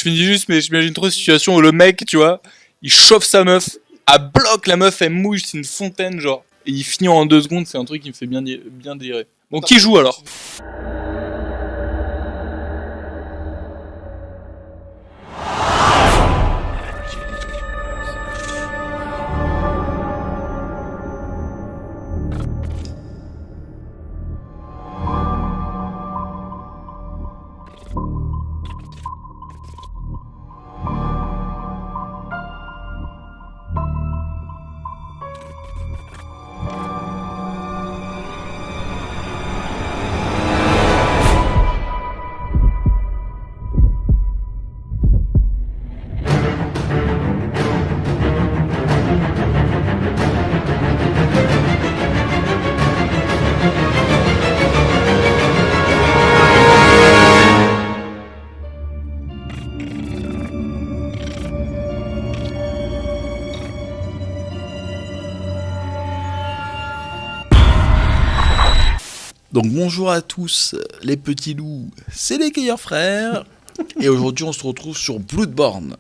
finis juste, mais j'imagine trop une situation où le mec, tu vois, il chauffe sa meuf, à bloc, la meuf, elle mouille, c'est une fontaine, genre. Et il finit en 2 secondes, c'est un truc qui me fait bien délirer. Bon, qui joue alors ? Donc bonjour à tous les petits loups, c'est les Gaillard Frères. Et aujourd'hui on se retrouve sur Bloodborne.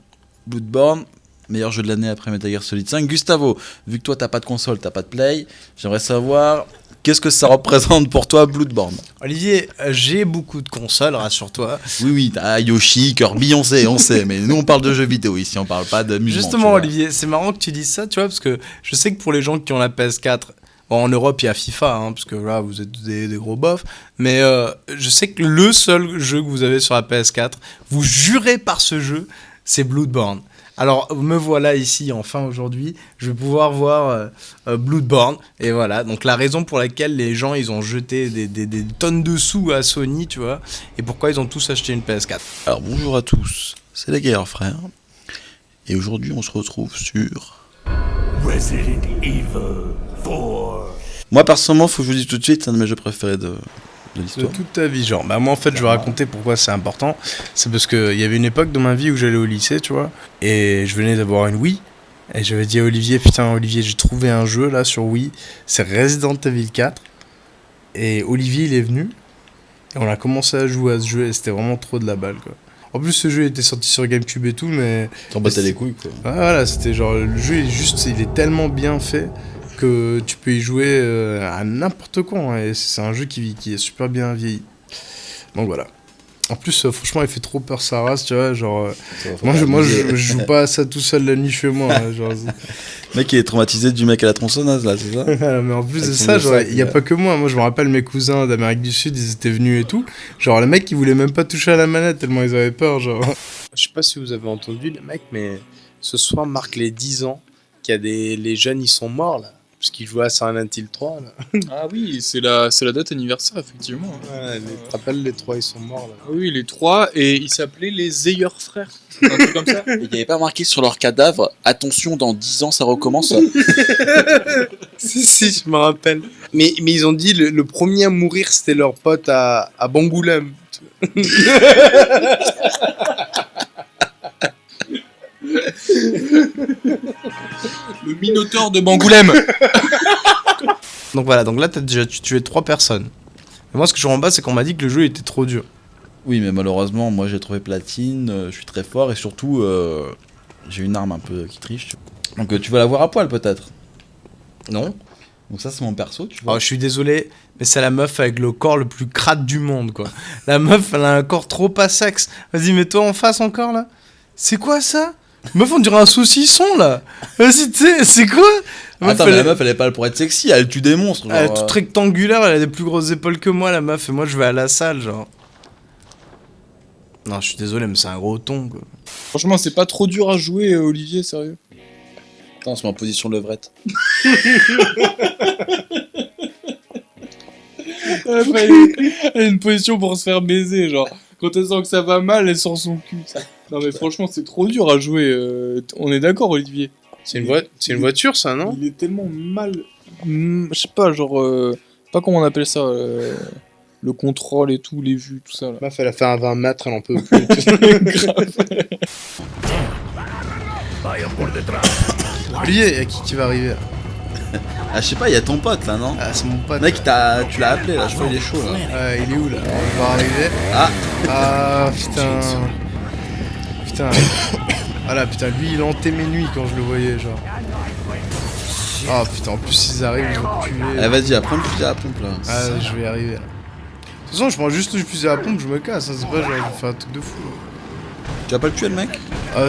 Bloodborne, meilleur jeu de l'année après Metal Gear Solid 5. Gustavo, vu que toi t'as pas de console, t'as pas de play, j'aimerais savoir qu'est-ce que ça représente pour toi Bloodborne. Olivier, j'ai beaucoup de consoles, rassure-toi. Oui, t'as Yoshi, Kirby, on sait, mais nous on parle de jeux vidéo ici, on parle pas d'amusement. Justement Olivier, c'est marrant que tu dises ça, tu vois, parce que je sais que pour les gens qui ont la PS4, bon, en Europe il y a FIFA, hein, parce que là vous êtes des gros bofs, mais je sais que le seul jeu que vous avez sur la PS4, vous jurez par ce jeu, c'est Bloodborne. Alors me voilà ici enfin aujourd'hui, je vais pouvoir voir Bloodborne, et voilà, donc la raison pour laquelle les gens ils ont jeté des tonnes de sous à Sony, tu vois, et pourquoi ils ont tous acheté une PS4. Alors bonjour à tous, c'est les Gaillard Frères, et aujourd'hui on se retrouve sur Resident Evil 4. Moi personnellement, faut que je vous dise tout de suite, c'est un de mes jeux préférés de De l'histoire. toute ta vie, genre. Bah moi en fait je vais raconter pourquoi c'est important. C'est parce qu'il y avait une époque dans ma vie où j'allais au lycée, tu vois, et je venais d'avoir une Wii, et j'avais dit à Olivier, putain Olivier, j'ai trouvé un jeu là sur Wii, c'est Resident Evil 4, et Olivier il est venu, et on a commencé à jouer à ce jeu, et c'était vraiment trop de la balle, quoi. En plus ce jeu était sorti sur Gamecube et tout, mais... T'en battais les couilles, quoi. Ah, voilà, c'était genre, le jeu il est tellement bien fait que tu peux y jouer à n'importe quoi, hein, et c'est un jeu qui est super bien vieilli. Donc voilà. En plus, franchement, il fait trop peur sa race, tu vois, genre... moi, je joue pas à ça tout seul la nuit chez moi, hein, genre... Le mec il est traumatisé du mec à la tronçonneuse là, c'est ça? Mais en plus Avec de son ça, genre, sac, il y a ouais. pas que moi. Moi, je me rappelle mes cousins d'Amérique du Sud, ils étaient venus et tout. Genre, le mec, il voulait même pas toucher à la manette tellement ils avaient peur, genre. Je sais pas si vous avez entendu, les mecs, mais ce soir marque les 10 ans qu'il y a les jeunes, ils sont morts, là. Parce qu'ils jouaient à Silent Hill 3, là. Ah oui, c'est la date anniversaire, effectivement. Ouais, tu te rappelles, les 3, ils sont morts, là. Ah oui, les 3, et ils s'appelaient les Zeyer frères. Un truc comme ça. Il n'y avait pas marqué sur leur cadavre, attention, dans 10 ans ça recommence. Si, je me rappelle. Mais ils ont dit, le premier à mourir, c'était leur pote à Bangoulême. Le Minotaure de Bangoulême. Donc voilà, donc là, t'as déjà tué 3 personnes. Mais moi, ce que je comprends pas, c'est qu'on m'a dit que le jeu était trop dur. Oui, mais malheureusement, moi j'ai trouvé platine, je suis très fort et surtout, j'ai une arme un peu qui triche. Donc tu vas la voir à poil peut-être. Non. Donc ça c'est mon perso, tu vois. Oh, je suis désolé, mais c'est la meuf avec le corps le plus crade du monde, quoi. La meuf, elle a un corps trop pas sexe. Vas-y, mets-toi en face encore, là. C'est quoi, ça? Meuf, on dirait un saucisson, là. Vas-y, tu sais, c'est quoi? Attends, mais la meuf elle est pas là pour être sexy, elle tue des monstres. Elle est genre, toute rectangulaire, elle a des plus grosses épaules que moi, la meuf, et moi, je vais à la salle, genre. Non, je suis désolé, mais c'est un gros ton, quoi. Franchement, c'est pas trop dur à jouer, Olivier, sérieux. Attends, c'est ma position levrette. Elle a une position pour se faire baiser, genre. Quand elle sent que ça va mal, elle sort son cul. Non mais franchement, c'est trop dur à jouer. On est d'accord, Olivier. C'est une voiture, ça, non? Il est tellement mal... je sais pas, genre... pas comment on appelle ça. Le contrôle et tout, les vues, tout ça. Là. Meuf, elle a fait un 20 mètres, elle en peut plus. Vaya por detrás. Olivier, y'a qui va arriver? Ah je sais pas, il y a ton pote là, non? Ah, c'est mon pote. Mec, tu l'as appelé là, je crois il est chaud là. Il est où, là? Il va arriver. Ah, Ah, putain. putain. Ah là, putain, lui, il hantait mes nuits quand je le voyais, genre. Oh putain, en plus, ils arrivent, ils ont tué. Allez, vas-y, apprends le fusil à la pompe là. Ah, je vais y arriver là. De toute façon, je prends juste le fusil à la pompe, je me casse, hein, c'est pas genre, je vais faire un truc de fou. Tu vas pas le tuer le mec?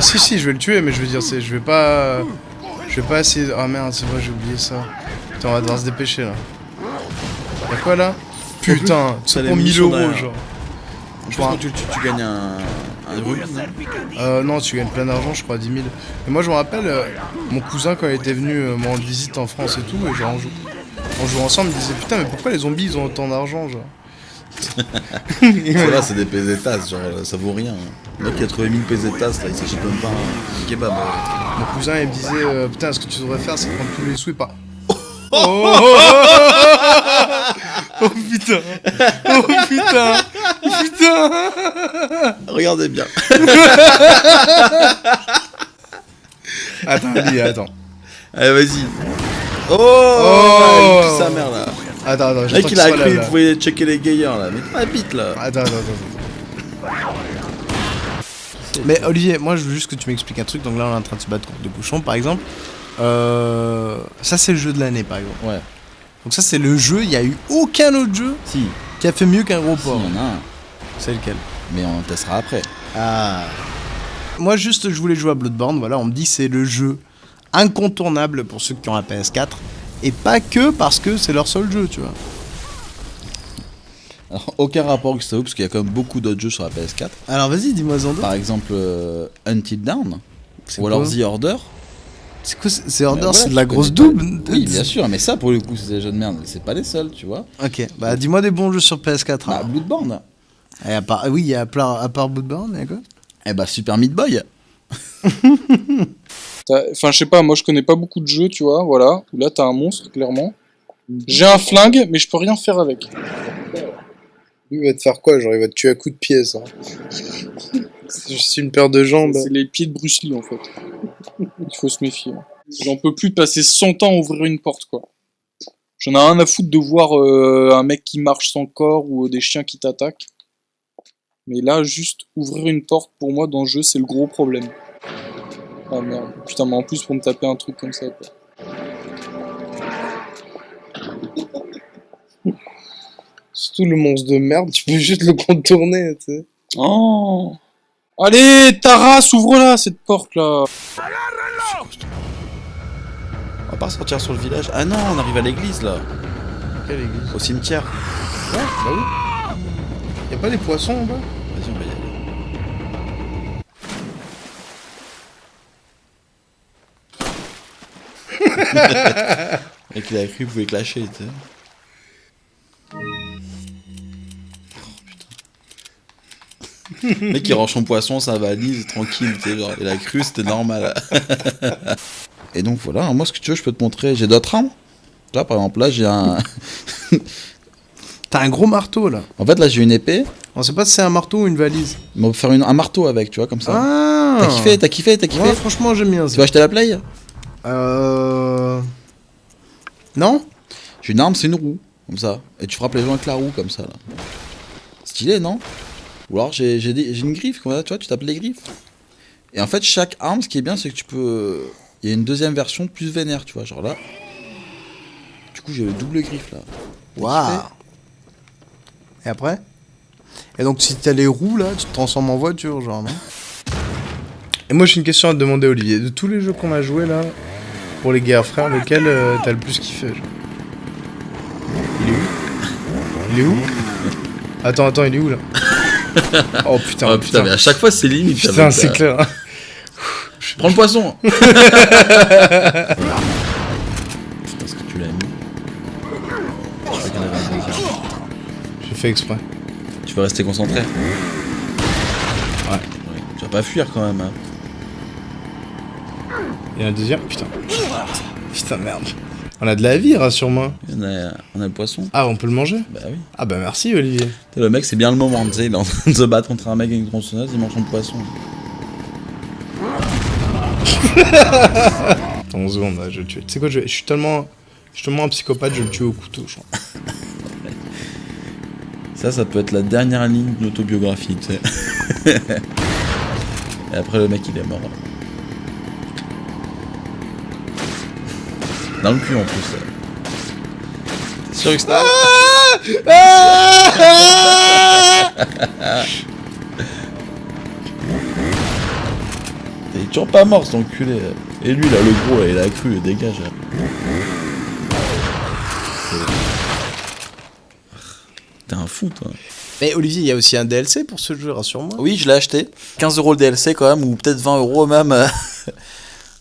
Si, je vais le tuer, mais je veux dire, je vais pas essayer. Ah merde, c'est vrai, j'ai oublié ça. Putain, on va devoir se dépêcher là. Y'a quoi là? Putain, Ça, c'est les pour 1000 munitions euros, derrière. genre. En plus, quand tu le tues, tu gagnes un rubis, non? Non, tu gagnes plein d'argent, je crois, 10 000. Et moi, je me rappelle, mon cousin, quand il était venu me rendre visite en France et tout, et genre, on jouait ensemble, il disait putain, mais pourquoi les zombies ils ont autant d'argent, genre? C'est là, c'est des pesetas, genre ça vaut rien. Le mec qui a trouvé 1000 pesetas, là, il s'achète même pas un kebab. Mon cousin il me disait putain, ce que tu devrais faire c'est prendre tous les sous et pas. Oh, oh putain. Oh putain. Putain. Regardez bien. Attends, Lee, attends. Allez, vas-y. Oh, Oh. il pue sa mère là. Attends, Le j'attends mec qu'il il a soit cru, il là. pouvait checker les gaillers là. Mais pas vite là. Attends. Mais Olivier, moi je veux juste que tu m'expliques un truc. Donc là on est en train de se battre contre des bouchons par exemple. Ça c'est le jeu de l'année par exemple. Ouais. Donc ça c'est le jeu, il n'y a eu aucun autre jeu Si, qui a fait mieux qu'un gros si, porc. il y en a un. C'est lequel? Mais on le testera après. Ah. Moi juste je voulais jouer à Bloodborne, voilà, on me dit c'est le jeu incontournable pour ceux qui ont la PS4. Et pas que parce que c'est leur seul jeu, tu vois. Alors, aucun rapport avec ça, parce qu'il y a quand même beaucoup d'autres jeux sur la PS4. Alors vas-y, dis-moi en deux. Par exemple, Until Dawn. C'est Ou quoi alors The Order. C'est quoi, c'est Order, Voilà, c'est de tu la connais grosse pas. double. Oui, bien sûr, mais ça pour le coup, c'est des jeux de merde. C'est pas les seuls, tu vois. Ok, bah dis-moi des bons jeux sur PS4. Bah, hein. Bloodborne. Et à part, oui, il y a plein, à part Bloodborne, il y a quoi? Eh bah, Super Meat Boy. Enfin, je sais pas, moi je connais pas beaucoup de jeux, tu vois, voilà. Où là, t'as un monstre, clairement. J'ai un flingue, mais je peux rien faire avec. Lui, il va te faire quoi? Genre, il va te tuer à coups de pied, ça. C'est juste une paire de jambes. C'est les pieds de Bruce Lee, en fait. Il faut se méfier. J'en peux plus de passer 100 ans à ouvrir une porte, quoi. J'en ai rien à foutre de voir un mec qui marche sans corps ou des chiens qui t'attaquent. Mais là, juste ouvrir une porte, pour moi, dans le jeu, c'est le gros problème. Ah merde. Putain, mais en plus, pour me taper un truc comme ça, quoi. Surtout le monstre de merde, tu peux juste le contourner, tu sais. Oh. Allez, Taras, ouvre-la, cette porte-là. On va pas sortir sur le village. Ah non, on arrive à l'église là. Quelle église? Au cimetière. Ouais, bah oui. Y'a pas des poissons en bas? Vas-y, on va y aller. Le mec il a cru qu'il pouvait clasher, tu sais. Le mec il range son poisson, sa valise, tranquille, tu sais, genre, il a cru, c'était normal. Et donc voilà, moi ce que tu veux, je peux te montrer, j'ai d'autres armes. Là par exemple, là j'ai un... T'as un gros marteau là. En fait là j'ai une épée, On sait pas si c'est un marteau ou une valise. mais on peut faire un marteau avec, tu vois, comme ça. Ah. T'as kiffé Ouais, franchement, j'aime bien Tu ça. vas acheter la play? Non? J'ai une arme, c'est une roue, comme ça. Et tu frappes les gens avec la roue, comme ça, là. Stylé, non? Ou alors j'ai une griffe, comme ça, tu vois, tu tapes les griffes. Et en fait, chaque arme, ce qui est bien, c'est que tu peux... Il y a une deuxième version plus vénère, tu vois, genre là. Du coup, j'ai le double griffe, là. Waouh. Et après? Et donc, si t'as les roues là, tu te transformes en voiture, genre, non? Et moi, j'ai une question à te demander, Olivier. De tous les jeux qu'on a joués là, pour les guerres frères, lequel t'as le plus kiffé, genre? Il est où? Il est où? Attends, il est où là? Oh putain, Oh putain, mais à chaque fois, c'est limite. Putain, c'est clair. Prends le poisson. Putain, ce que tu l'as mis. Je crois qu'il y en avait un deuxième. J'ai fait exprès. Tu vas rester concentré. Ouais. Tu vas pas fuir quand même. Hein. Il y a un deuxième? Putain. Putain, merde. On a de la vie, rassure-moi. On a le poisson. Ah, on peut le manger? Bah oui. Ah bah merci, Olivier. Le mec, c'est bien le moment, tu sais, il est en train de se battre contre un mec avec une tronçonneuse, il mange son poisson. Attends, 11 secondes, là, je vais le tuer. Tu sais quoi, je suis tellement un psychopathe, je vais le tuer au couteau, je crois. Ça peut être la dernière ligne de l'autobiographie, tu sais. Et après, le mec, il est mort. Dans le cul, en plus. C'est sûr que c'était... Il est toujours pas mort, cet enculé. Et lui, là, le gros, là, il a cru, dégage. T'es un fou, toi. Mais Olivier, il y a aussi un DLC pour ce jeu, rassure-moi. Oui, je l'ai acheté. 15 € le DLC quand même, ou peut-être 20 € même.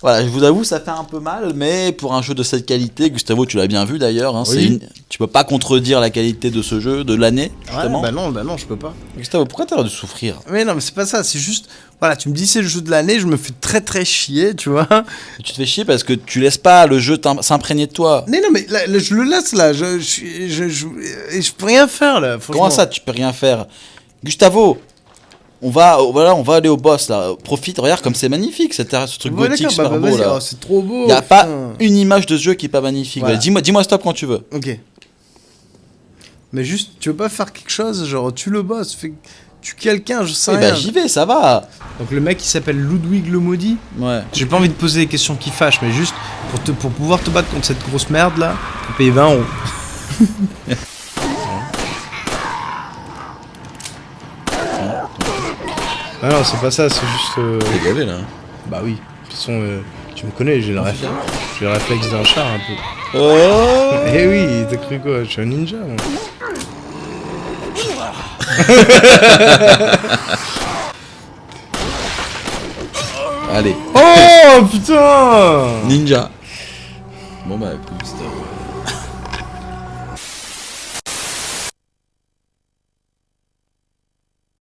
Voilà, je vous avoue, ça fait un peu mal, mais pour un jeu de cette qualité, Gustavo, tu l'as bien vu d'ailleurs, hein, Oui. tu peux pas contredire la qualité de ce jeu, de l'année, justement. Bah non, je peux pas. Gustavo, pourquoi t'as l'air de souffrir? Mais non, mais c'est pas ça, c'est juste... Voilà, tu me dis c'est le jeu de l'année, je me fais très très chier, tu vois. Tu te fais chier parce que tu laisses pas le jeu s'imprégner de toi. Mais non, mais là, je le laisse là, je peux rien faire là. Comment ça, tu peux rien faire? Gustavo, on va aller au boss là. Profite, regarde comme c'est magnifique, ce truc Ouais, gothique d'accord, super bah, beau vas-y, là. oh, c'est trop beau. Y a pas putain. une image de ce jeu qui est pas magnifique. Voilà. Ouais, dis-moi stop quand tu veux. Ok. Mais juste, tu veux pas faire quelque chose, genre tu le boss, tu quelqu'un, je sais Oui, rien. bah j'y vais, ça va. Donc le mec il s'appelle Ludwig le Maudit. Ouais. J'ai pas envie de poser des questions qui fâchent, mais juste pour pouvoir te battre contre cette grosse merde là, faut payer 20 €. Ah non, c'est pas ça, c'est juste. T'es gavé là. Bah oui. De toute façon, tu me connais, j'ai le réflexe d'un chat un peu. Oh. Eh oui, t'as cru quoi? Je suis un ninja, moi. Allez. Oh putain! Ninja. Bon bah écoute, Gustavo.